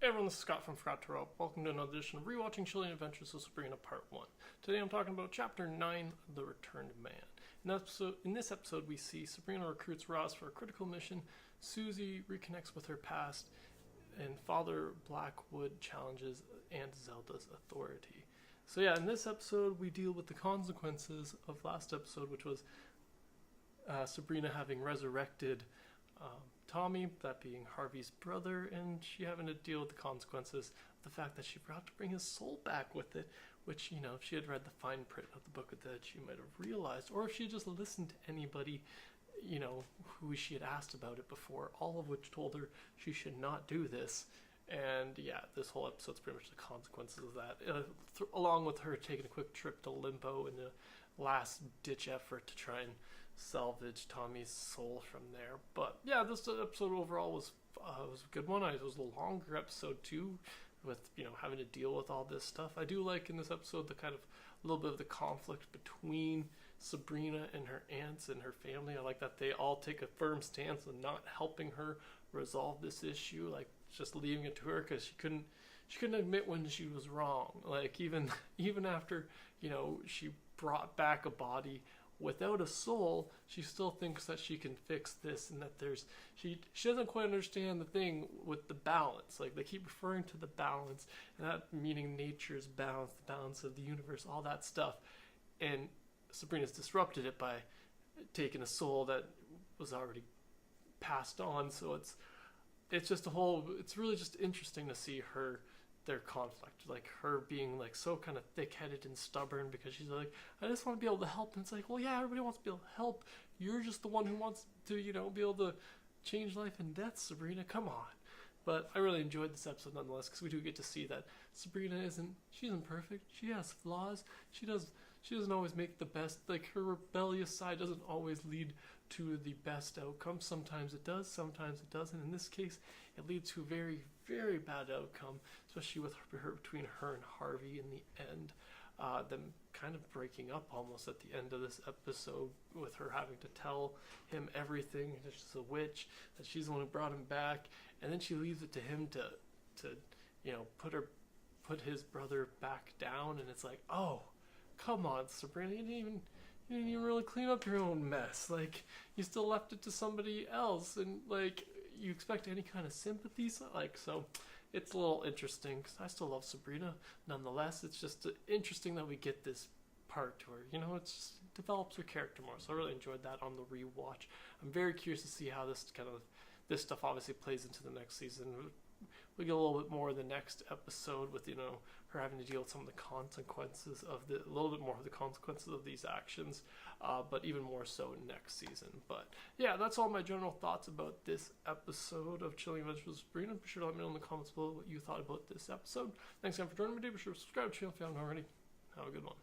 Hey everyone, this is Scott from Forgot to Rope. Welcome to another edition of ReWatching Chilling Adventures of Sabrina Part 1. Today I'm talking about Chapter 9, The Returned Man. In this episode, we see Sabrina recruits Roz for a critical mission, Susie reconnects with her past, and Father Blackwood challenges Aunt Zelda's authority. So yeah, in this episode, we deal with the consequences of last episode, which was Sabrina having resurrected Tommy, that being Harvey's brother, and she having to deal with the consequences of the fact that she forgot to bring his soul back with it, which, you know, if she had read the fine print of the book of the dead, she might have realized, or if she had just listened to anybody, you know, who she had asked about it before, all of which told her she should not do this. And yeah, this whole episode's pretty much the consequences of that, along with her taking a quick trip to Limbo in a last-ditch effort to try and salvage Tommy's soul from there. But yeah, this episode overall was a good one. It was a longer episode too, with, you know, having to deal with all this stuff. I do like in this episode the kind of a little bit of the conflict between Sabrina and her aunts and her family. I like that they all take a firm stance on not helping her resolve this issue, like just leaving it to her because she couldn't admit when she was wrong. Like even after, you know, she brought back a body without a soul, she still thinks that she can fix this, and that she doesn't quite understand the thing with the balance. Like, they keep referring to the balance, and that meaning nature's balance, the balance of the universe, all that stuff. And Sabrina's disrupted it by taking a soul that was already passed on. So it's just it's really just interesting to see their conflict, like her being like so kind of thick-headed and stubborn because she's like, I just want to be able to help. And it's like, well, yeah, everybody wants to be able to help. You're just the one who wants to, you know, be able to change life and death, Sabrina. Come on. But I really enjoyed this episode nonetheless, because we do get to see that Sabrina isn't perfect. She has flaws. She doesn't always make the best. Like, her rebellious side doesn't always lead to the best outcome. Sometimes it does, sometimes it doesn't. In this case, it leads to a very, very bad outcome, especially with between her and Harvey in the end. Them kind of breaking up almost at the end of this episode, with her having to tell him everything, that she's a witch, that she's the one who brought him back, and then she leaves it to him to you know, put his brother back down. And it's like, oh, come on, Sabrina, you didn't even really clean up your own mess. Like, you still left it to somebody else, and like, you expect any kind of sympathy. So it's a little interesting, because I still love Sabrina nonetheless. It's just interesting that we get this part to her, you know. It just develops her character more, so I really enjoyed that on the rewatch. I'm very curious to see how this stuff obviously plays into the next season. We get a little bit more in the next episode with, you know, her having to deal with some of the consequences a little bit more of the consequences of these actions, but even more so next season. But yeah, that's all my general thoughts about this episode of Chilling Adventures of Sabrina. Be sure to let me know in the comments below what you thought about this episode. Thanks again for joining me today. Be sure to subscribe to the channel if you haven't already. Have a good one.